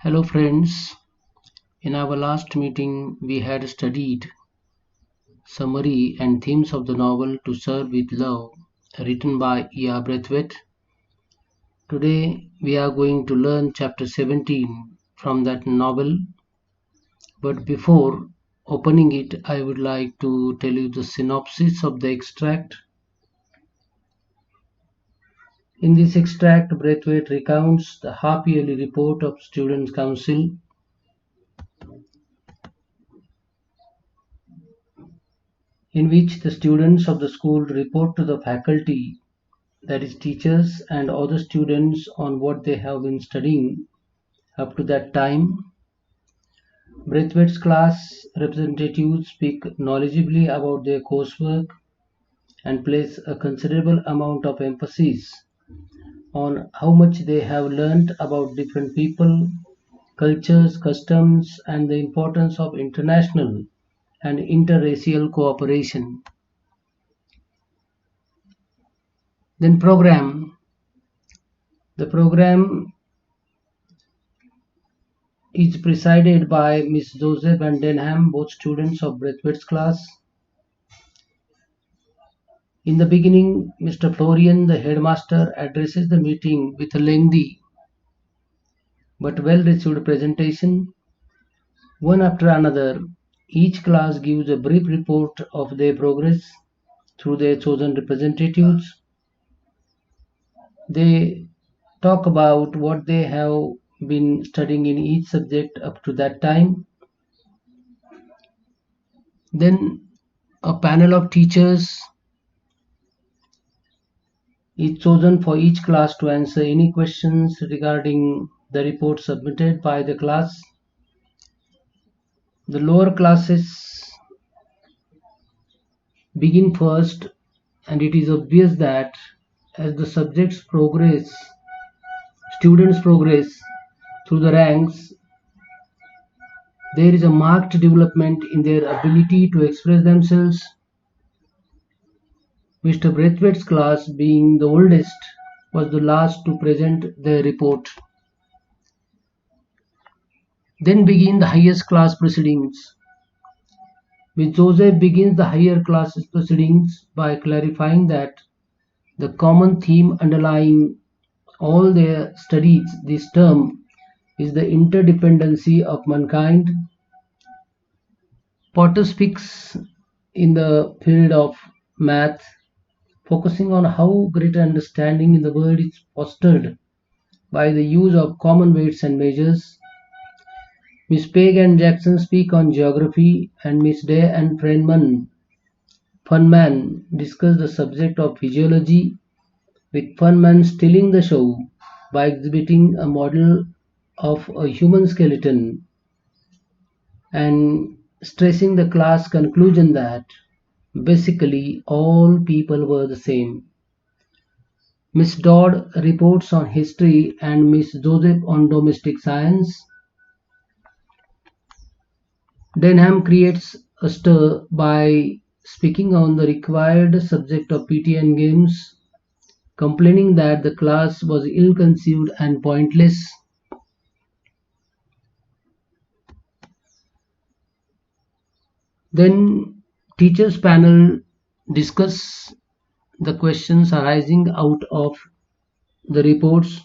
Hello friends, in our last meeting we had studied summary and themes of the novel To Serve with Love written by E.R. Braithwaite. Today we are going to learn chapter 17 from that novel, but before opening it I would like to tell you the synopsis of the extract. In this extract, Braithwaite recounts the half-yearly report of Students' Council in which the students of the school report to the faculty, that is teachers and other students, on what they have been studying up to that time. Braithwaite's class representatives speak knowledgeably about their coursework and place a considerable amount of emphasis on how much they have learned about different people, cultures, customs, and the importance of international and interracial cooperation. Then program. The program is presided by Miss Joseph and Denham, both students of Braithwaite's class. In the beginning, Mr. Florian, the headmaster, addresses the meeting with a lengthy but well-received presentation. One after another, each class gives a brief report of their progress through their chosen representatives. They talk about what they have been studying in each subject up to that time. Then a panel of teachers is chosen for each class to answer any questions regarding the report submitted by the class. The lower classes begin first, and it is obvious that as the students progress through the ranks, there is a marked development in their ability to express themselves. Mr. Braithwaite's class, being the oldest, was the last to present their report. Then begin the highest class proceedings. Miss Joseph begins the higher classes proceedings by clarifying that the common theme underlying all their studies this term is the interdependency of mankind. Potter speaks in the field of math, focusing on how greater understanding in the world is fostered by the use of common weights and measures. Miss Pegg and Jackson speak on geography, and Miss Day and Funman discuss the subject of physiology, with Funman stealing the show by exhibiting a model of a human skeleton and stressing the class conclusion that basically all people were the same. Miss Dodd reports on history and Miss Joseph on domestic science. Denham creates a stir by speaking on the required subject of PTN games, complaining that the class was ill-conceived and pointless. Then teachers panel discuss the questions arising out of the reports.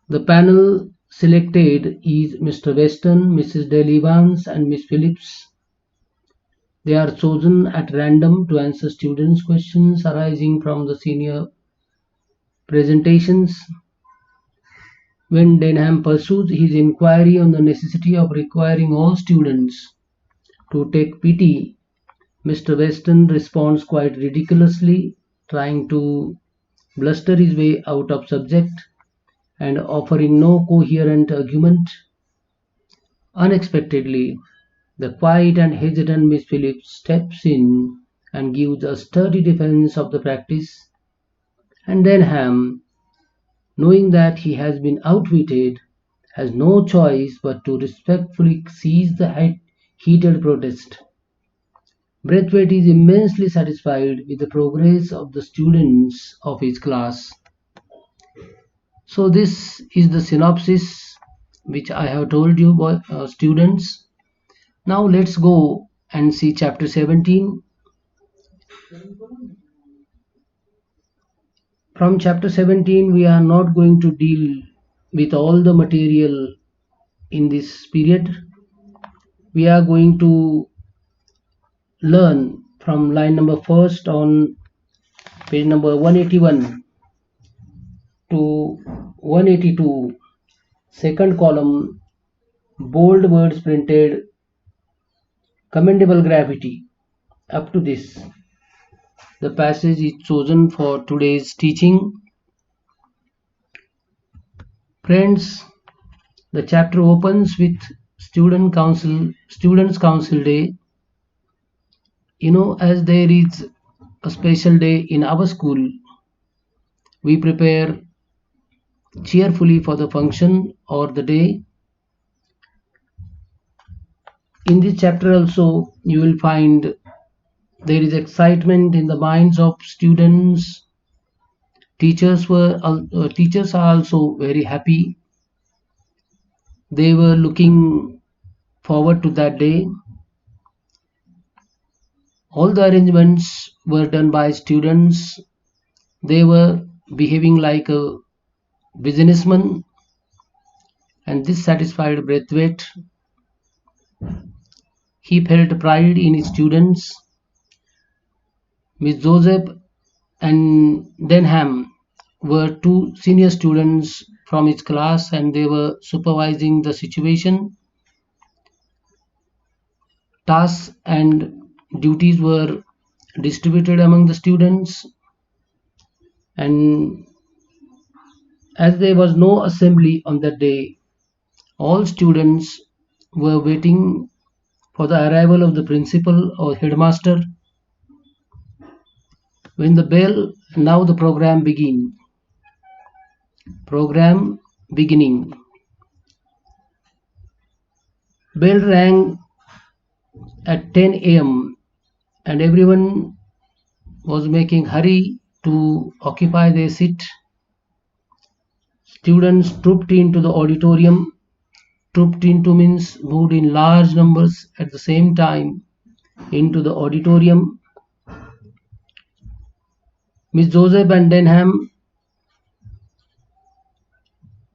The panel selected is Mr. Weston, Mrs. Dale Evans, and Miss Phillips. They are chosen at random to answer students' questions arising from the senior presentations. When Denham pursues his inquiry on the necessity of requiring all students to take PT, Mr. Weston responds quite ridiculously, trying to bluster his way out of subject and offering no coherent argument. Unexpectedly, the quiet and hesitant Miss Phillips steps in and gives a sturdy defense of the practice, and Denham, knowing that he has been outwitted, has no choice but to respectfully cease the heated protest. Braithwaite is immensely satisfied with the progress of the students of his class. So this is the synopsis which I have told you, students. Now let's go and see chapter 17. From chapter 17, we are not going to deal with all the material in this period. We are going to learn from line number first on page number 181 to 182, second column, bold words printed, commendable gravity. Up to this, the passage is chosen for today's teaching. Friends, the chapter opens with students council day. As there is a special day in our school, we prepare cheerfully for the function or the day. In this chapter also, you will find there is excitement in the minds of students. Teachers are also very happy. They were looking forward to that day. All the arrangements were done by students. They were behaving like a businessman, and this satisfied Braithwaite. He felt pride in his students. Miss Joseph and Denham were two senior students from his class, and they were supervising the situation. Tasks and duties were distributed among the students, and as there was no assembly on that day, all students were waiting for the arrival of the principal or headmaster. When the bell, now the program beginning. Bell rang at 10 a.m. and everyone was making hurry to occupy their seat. Students trooped into the auditorium. Trooped into means moved in large numbers at the same time into the auditorium. Miss Joseph and Denham,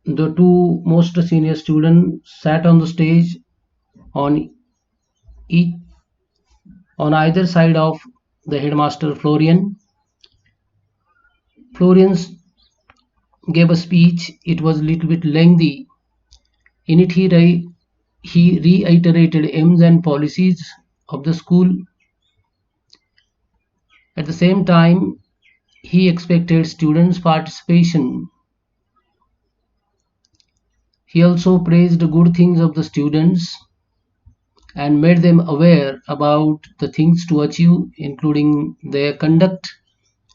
the two most senior students, sat on the stage on each on either side of the headmaster Florian. Florian gave a speech. It was a little bit lengthy. In it, he reiterated aims and policies of the school. At the same time, he expected students' participation. He also praised the good things of the students and made them aware about the things to achieve, including their conduct,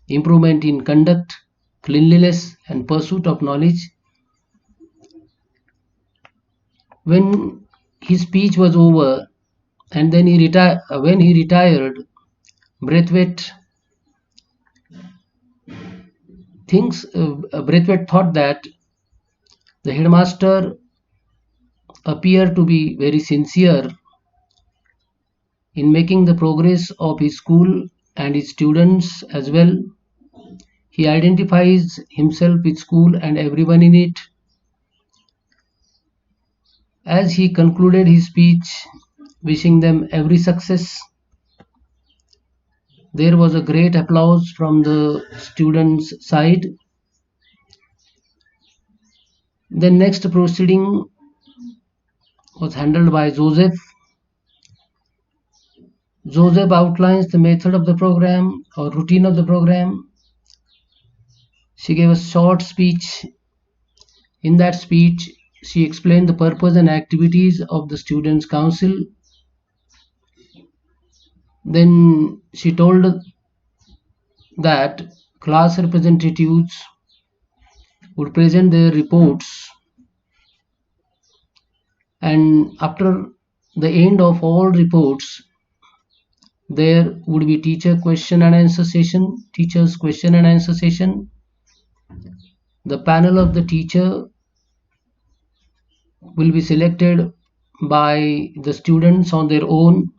improvement in conduct, cleanliness, and pursuit of knowledge. When his speech was over, and then when he retired, Braithwaite Braithwaite thought that the headmaster appeared to be very sincere in making the progress of his school and his students as well. He identifies himself with school and everyone in it. As he concluded his speech, wishing them every success, there was a great applause from the students' side. The next proceeding was handled by Joseph. Joseph outlines the method of the program or routine of the program. She gave a short speech. In that speech, she explained the purpose and activities of the Students' Council. Then she told that class representatives would present their reports, and after the end of all reports, there would be teachers question and answer session. The panel of the teacher will be selected by the students on their own,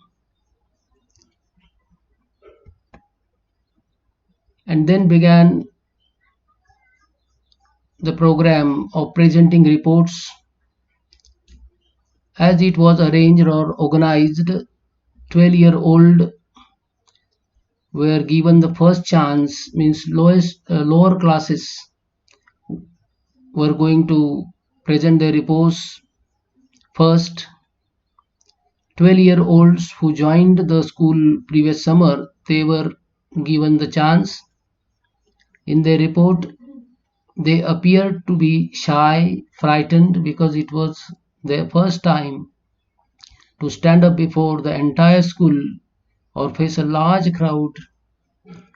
and then began the program of presenting reports. As it was arranged or organized, 12-year-old were given the first chance, means lower classes were going to present their reports first. 12-year-olds who joined the school previous summer, they were given the chance. In their report, they appeared to be shy, frightened, because it was their first time to stand up before the entire school or face a large crowd.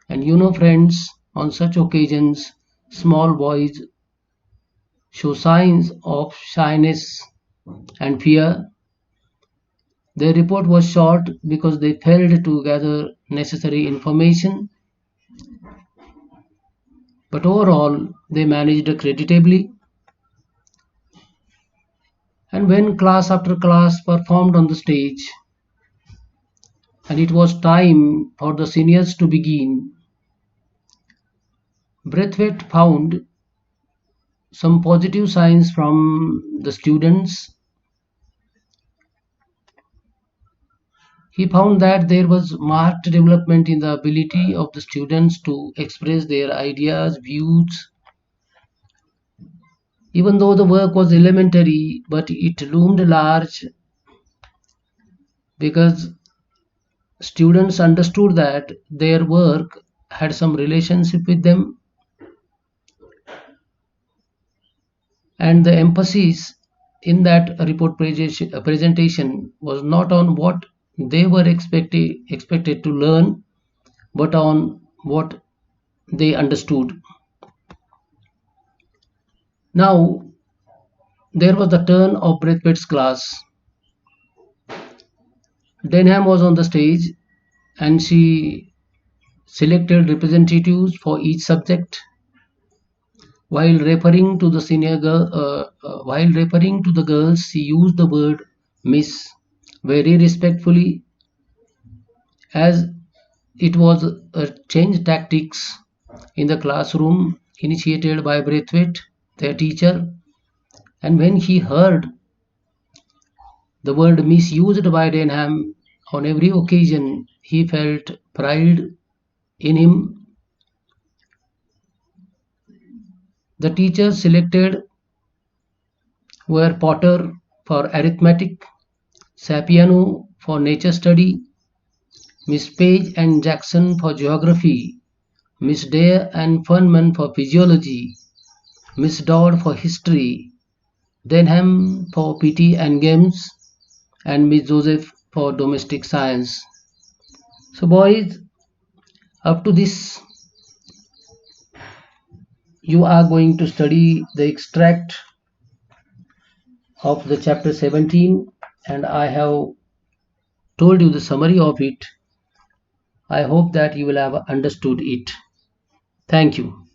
And friends, on such occasions, small boys show signs of shyness and fear. Their report was short because they failed to gather necessary information, but overall they managed creditably. And when class after class performed on the stage, and it was time for the seniors to begin, Braithwaite found some positive signs from the students. He found that there was marked development in the ability of the students to express their ideas, views. Even though the work was elementary, but it loomed large because students understood that their work had some relationship with them, and the emphasis in that report presentation was not on what they were expected to learn, but on what they understood. Now, there was the turn of Braithwaite's class. Denham was on the stage, and she selected representatives for each subject. While referring to the girls, she used the word "Miss" very respectfully, as it was a change tactics in the classroom initiated by Braithwaite, their teacher. And when he heard the word "Miss" used by Denham on every occasion, he felt pride in him. The teachers selected were Potter for arithmetic, Sapiano for nature study, Miss Page and Jackson for geography, Miss Dare and Furman for physiology, Miss Dodd for history, Denham for PT and games, and Miss Joseph for domestic science. So, boys, up to this, you are going to study the extract of the chapter 17, and I have told you the summary of it. I hope that you will have understood it. Thank you.